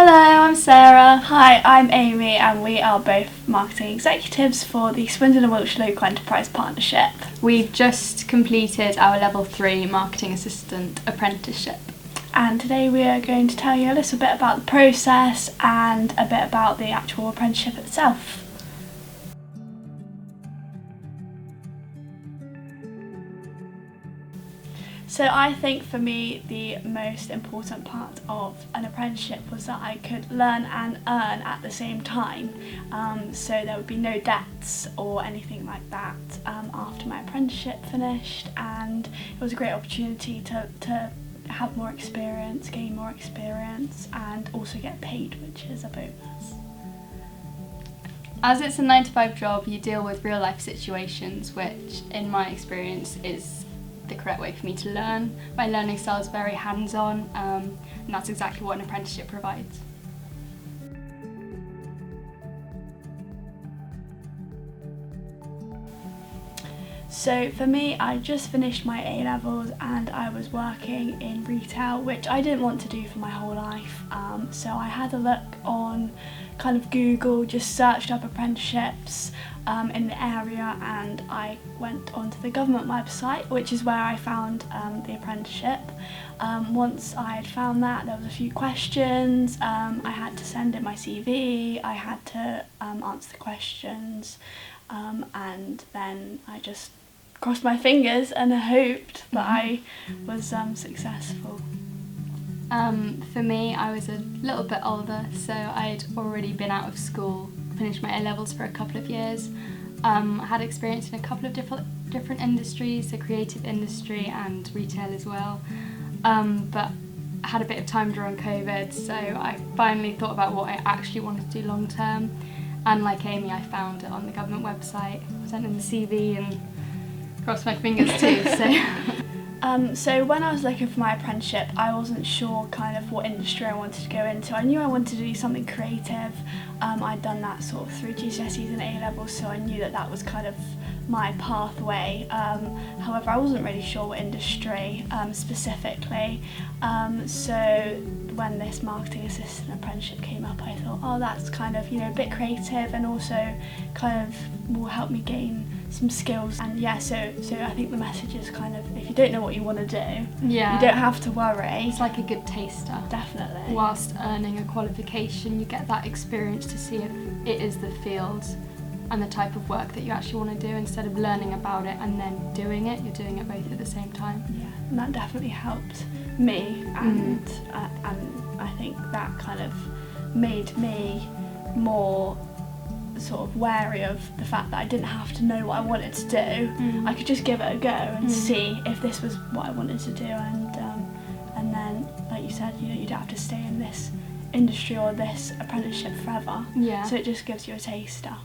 Hello, I'm Sarah. Hi, I'm Amy, and we are both marketing executives for the Swindon and Wiltshire Local Enterprise Partnership. We've just completed our Level 3 Marketing Assistant Apprenticeship. And today we are going to tell you a little bit about the process and a bit about the actual apprenticeship itself. So I think for me the most important part of an apprenticeship was that I could learn and earn at the same time. So there would be no debts or anything like that after my apprenticeship finished, and it was a great opportunity to have more experience, gain more experience, and also get paid, which is a bonus. As it's a 9-to-5 job, you deal with real life situations, which in my experience is the correct way for me to learn. My learning style is very hands-on, and that's exactly what an apprenticeship provides. So for me, I just finished my A-levels and I was working in retail, which I didn't want to do for my whole life. So I had a look on kind of Google, just searched up apprenticeships in the area, and I went onto the government website, which is where I found the apprenticeship. Once I had found that, there was a few questions. I had to send in my CV, I had to answer the questions, and then I just crossed my fingers and hoped that I was successful. For me, I was a little bit older, so I'd already been out of school, finished my A-levels for a couple of years. I had experience in a couple of different industries, the creative industry and retail as well. But I had a bit of time during COVID, so I finally thought about what I actually wanted to do long term. And like Amy, I found it on the government website, sent in the CV and crossed my fingers too. So when I was looking for my apprenticeship, I wasn't sure kind of what industry I wanted to go into. I knew I wanted to do something creative. I'd done that sort of through GCSEs and A-levels, so I knew that that was kind of my pathway. However, I wasn't really sure what industry specifically. So when this marketing assistant apprenticeship came up, I thought, oh, that's kind of, a bit creative and also kind of will help me gain some skills. And yeah, so I think the message is kind of, if you don't know what you want to do, you don't have to worry. It's like a good taster. Definitely. Whilst earning a qualification, you get that experience to see if it is the field and the type of work that you actually want to do. Instead of learning about it and then doing it, you're doing it both at the same time. Yeah, and that definitely helped me, and I think that kind of made me more sort of wary of the fact that I didn't have to know what I wanted to do. I could just give it a go and see if this was what I wanted to do, and then, like you said, you don't have to stay in this industry or this apprenticeship forever. So it just gives you a taster.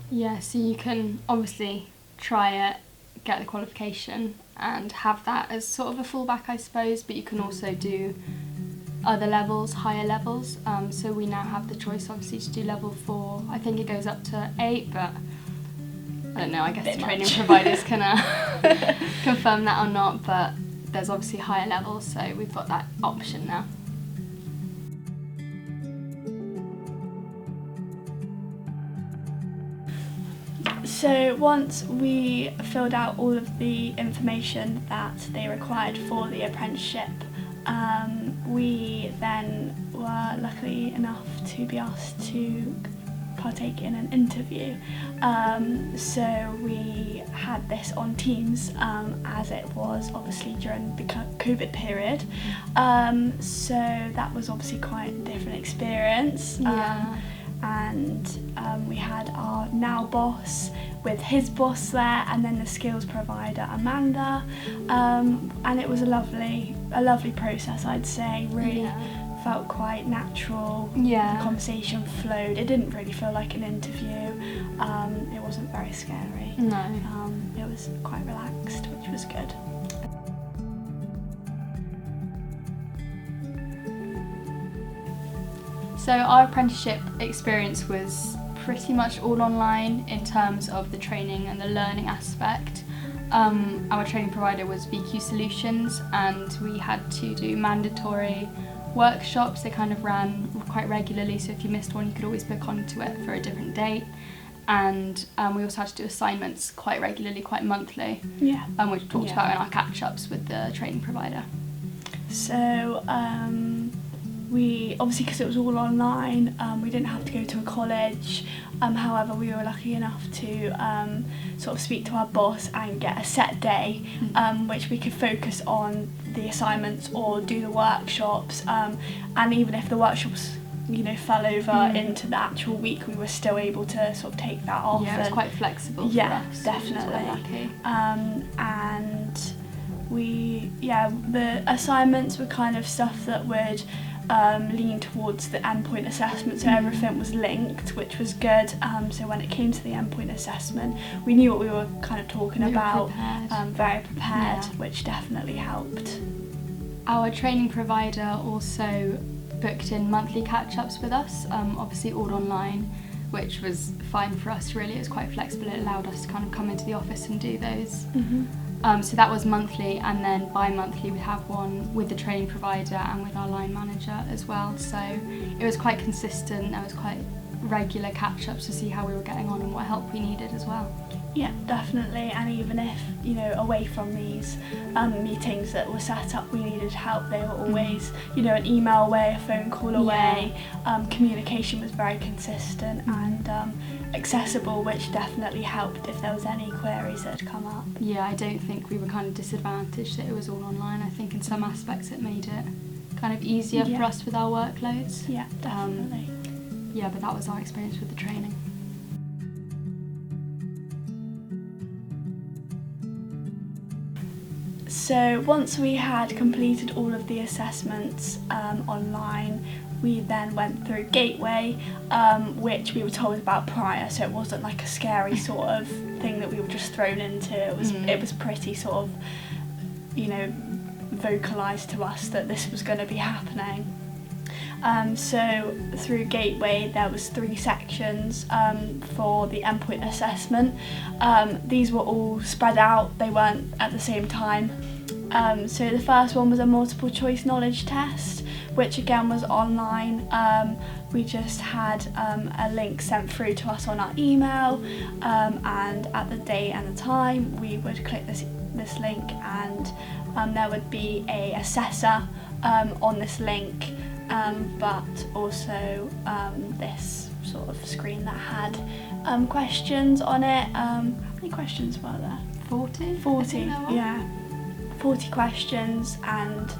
So you can obviously try it, get the qualification and have that as sort of a fallback, I suppose, but you can also do other levels, higher levels. So we now have the choice obviously to do level 4. I think it goes up to 8, but I don't know, I guess the training providers can confirm that or not, but there's obviously higher levels, so we've got that option now. So once we filled out all of the information that they required for the apprenticeship, we then were lucky enough to be asked to partake in an interview. So we had this on Teams, as it was obviously during the COVID period. So that was obviously quite a different experience. And we had our now boss with his boss there, and then the skills provider Amanda, and it was a lovely process, I'd say. Really felt quite natural. The conversation flowed. It didn't really feel like an interview. It wasn't very scary. It was quite relaxed, which was good. So our apprenticeship experience was pretty much all online in terms of the training and the learning aspect. Our training provider was VQ Solutions, and we had to do mandatory workshops. They kind of ran quite regularly, so if you missed one you could always book onto it for a different date. And we also had to do assignments quite regularly, quite monthly, which we talked about in our catch-ups with the training provider. So we, obviously because it was all online, we didn't have to go to a college. However, we were lucky enough to sort of speak to our boss and get a set day which we could focus on the assignments or do the workshops, and even if the workshops fell over into the actual week, we were still able to sort of take that off. Yeah, it was quite flexible for us. Definitely. And the assignments were kind of stuff that would lean towards the endpoint assessment, so everything was linked, which was good. So when it came to the endpoint assessment, we knew what we were kind of talking about, very prepared, which definitely helped. Our training provider also booked in monthly catch-ups with us, obviously all online, which was fine for us really. It was quite flexible, it allowed us to kind of come into the office and do those. So that was monthly, and then bi-monthly we'd have one with the training provider and with our line manager as well. So it was quite consistent, there was quite regular catch-ups to see how we were getting on and what help we needed as well. Yeah, definitely. And even if, away from these meetings that were set up, we needed help, they were always, an email away, a phone call away. Communication was very consistent and accessible, which definitely helped if there was any queries that had come up. Yeah, I don't think we were kind of disadvantaged that it was all online. I think in some aspects it made it kind of easier for us with our workloads. Yeah, definitely. But that was our experience with the training. So once we had completed all of the assessments online, we then went through Gateway, which we were told about prior, so it wasn't like a scary sort of thing that we were just thrown into. It was pretty sort of, vocalised to us that this was going to be happening. So through Gateway there was 3 sections for the endpoint assessment. These were all spread out, they weren't at the same time. So the first one was a multiple choice knowledge test, which again was online. We just had a link sent through to us on our email, and at the date and the time we would click this link, and there would be a assessor on this link, but also this sort of screen that had questions on it. How many questions were there? 40? 40, yeah. 40 questions, and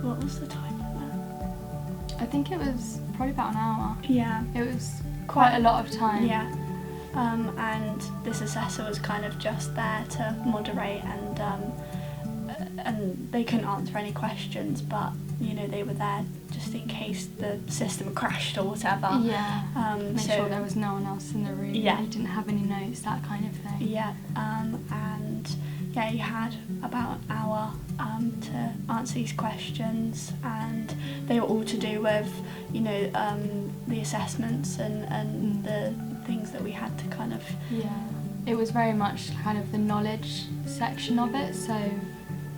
what was the time on that? I think it was probably about an hour. Yeah. It was quite a lot of time. Yeah. And this assessor was kind of just there to moderate, and they couldn't answer any questions, but they were there just in case the system crashed or whatever. Yeah. Make sure there was no one else in the room. Yeah. You didn't have any notes, that kind of thing. Yeah. You had about an hour to answer these questions, and they were all to do with the assessments and the things that we had to kind of. Yeah. It was very much kind of the knowledge section of it, so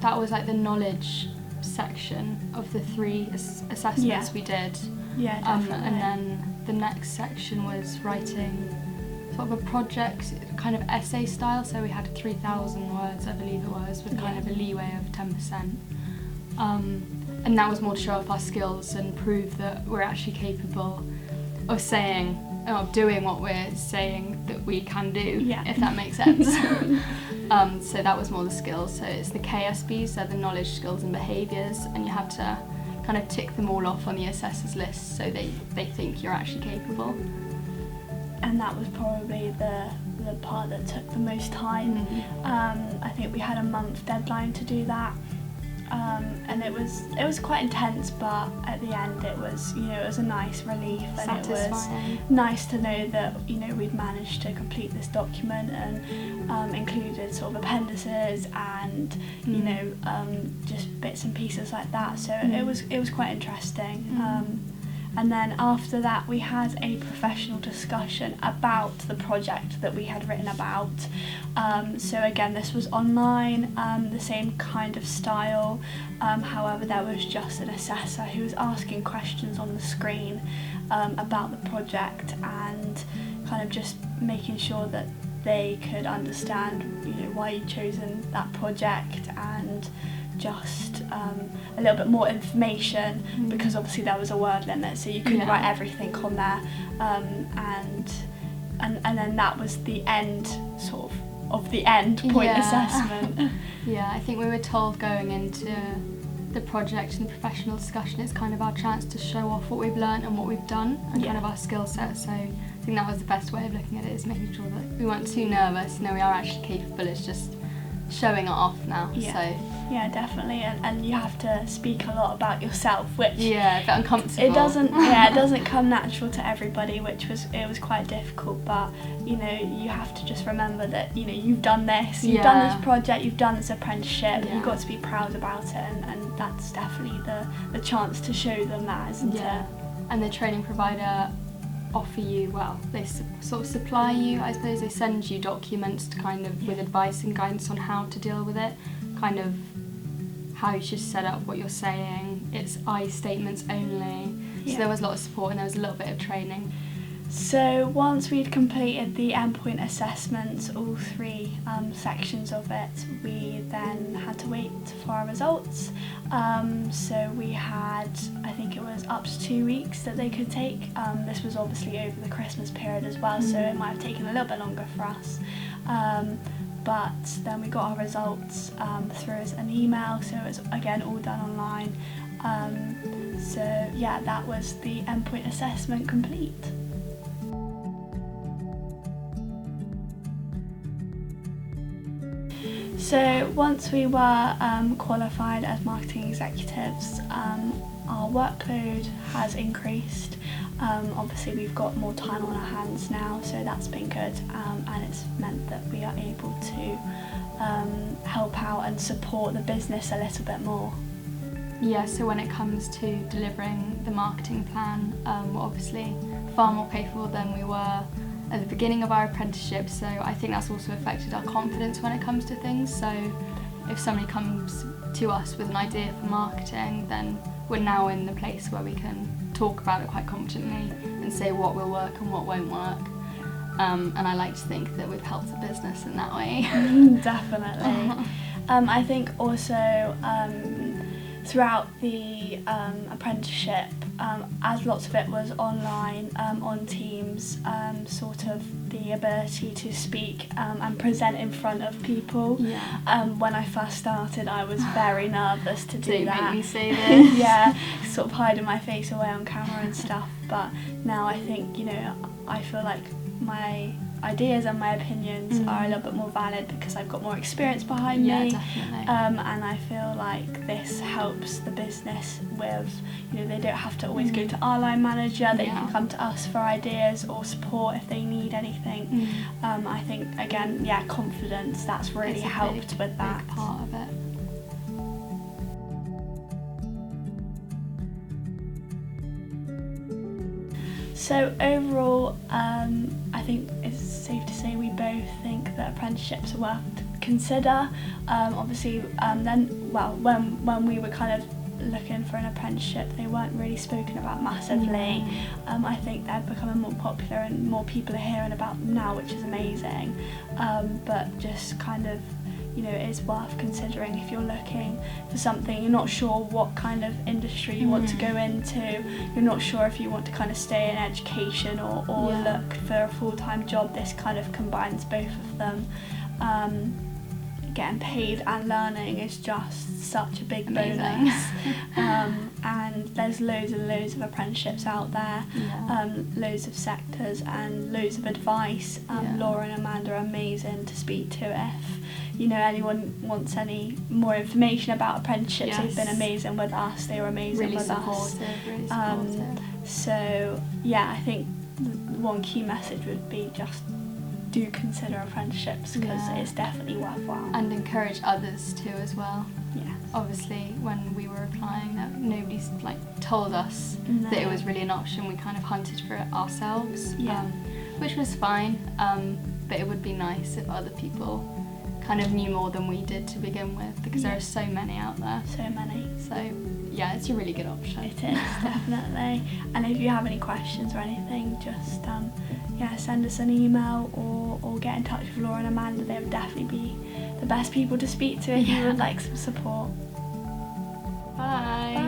that was like the knowledge section of the 3 assessments we did. Yeah, definitely. And then the next section was writing sort of a project, kind of essay style, so we had 3,000 words, I believe it was, with kind of a leeway of 10%. And that was more to show off our skills and prove that we're actually capable of doing what we're saying that we can do, if that makes sense. So that was more the skills. So it's the KSBs, so the knowledge, skills and behaviours, and you have to kind of tick them all off on the assessor's list so they think you're actually capable. And that was probably the part that took the most time. I think we had a month deadline to do that, and it was quite intense, but at the end it was it was a nice relief, and satisfying. It was nice to know that we'd managed to complete this document, and included sort of appendices and just bits and pieces like that. So it was quite interesting. And then after that we had a professional discussion about the project that we had written about. So again, this was online, the same kind of style, however there was just an assessor who was asking questions on the screen about the project and kind of just making sure that they could understand, why you'd chosen that project, and just a little bit more information, because obviously there was a word limit, so you couldn't write everything on there, and then that was the end of the end point assessment. Yeah, I think we were told going into the project and the professional discussion, it's kind of our chance to show off what we've learnt and what we've done and kind of our skill set. So I think that was the best way of looking at it, is making sure that we weren't too nervous. We are actually capable. It's just showing it off now. Yeah, definitely, and you have to speak a lot about yourself, which a bit uncomfortable. It doesn't come natural to everybody, which was quite difficult. But you have to just remember that you've done this, you've done this project, you've done this apprenticeship. You've got to be proud about it, and that's definitely the chance to show them that, isn't it? And the training provider offer you, they sort of supply you, I suppose. They send you documents to kind of with advice and guidance on how to deal with it, kind of how you should set up what you're saying. It's I statements only. So there was a lot of support and there was a little bit of training. So once we'd completed the endpoint assessments, all three sections of it, we then had to wait for our results. So we had, I think it was up to 2 weeks that they could take. This was obviously over the Christmas period as well, so it might have taken a little bit longer for us. But then we got our results through as an email, so it was again all done online. So that was the endpoint assessment complete. So once we were qualified as marketing executives, our workload has increased. Obviously we've got more time on our hands now, so that's been good, and it's meant that we are able to help out and support the business a little bit more. So when it comes to delivering the marketing plan, we're obviously far more capable than we were at the beginning of our apprenticeship, so I think that's also affected our confidence when it comes to things. So if somebody comes to us with an idea for marketing, then we're now in the place where we can talk about it quite confidently and say what will work and what won't work. And I like to think that we've helped the business in that way. Definitely. I think also throughout the apprenticeship, as lots of it was online, on Teams, sort of the ability to speak and present in front of people. When I first started, I was very nervous to do that. Don't make me say this. Sort of hiding my face away on camera and stuff. But now I think, I feel like my ideas and my opinions are a little bit more valid because I've got more experience behind me. Definitely. And I feel like this helps the business with, they don't have to always go to our line manager, they can come to us for ideas or support if they need anything. I think, again, confidence, that's really helped with that. Big part of it. So overall, I think it's safe to say we both think that apprenticeships are worth to consider. Obviously, when we were kind of looking for an apprenticeship, they weren't really spoken about massively. I think they're becoming more popular and more people are hearing about them now, which is amazing. But just kind of, it is worth considering if you're looking for something, you're not sure what kind of industry you want to go into, you're not sure if you want to kind of stay in education or look for a full-time job. This kind of combines both of them. Getting paid and learning is just such a big bonus. And there's loads and loads of apprenticeships out there, loads of sectors and loads of advice. Laura and Amanda are amazing to speak to if anyone wants any more information about apprenticeships. They've been amazing with us, they were amazing with us. Really supportive. So I think one key message would be just do consider apprenticeships because it's definitely worthwhile. And encourage others to as well. obviously when we were applying, that nobody's like told us No. that it was really an option. We kind of hunted for it ourselves, Yeah. which was fine. But it would be nice if other people kind of knew more than we did to begin with, because there Yeah. are so many out there. So many. So yeah, it's a really good option. It is, definitely. And if you have any questions or anything, just send us an email or get in touch with Laura and Amanda. They would definitely be the best people to speak to if you would like some support. Bye. Bye.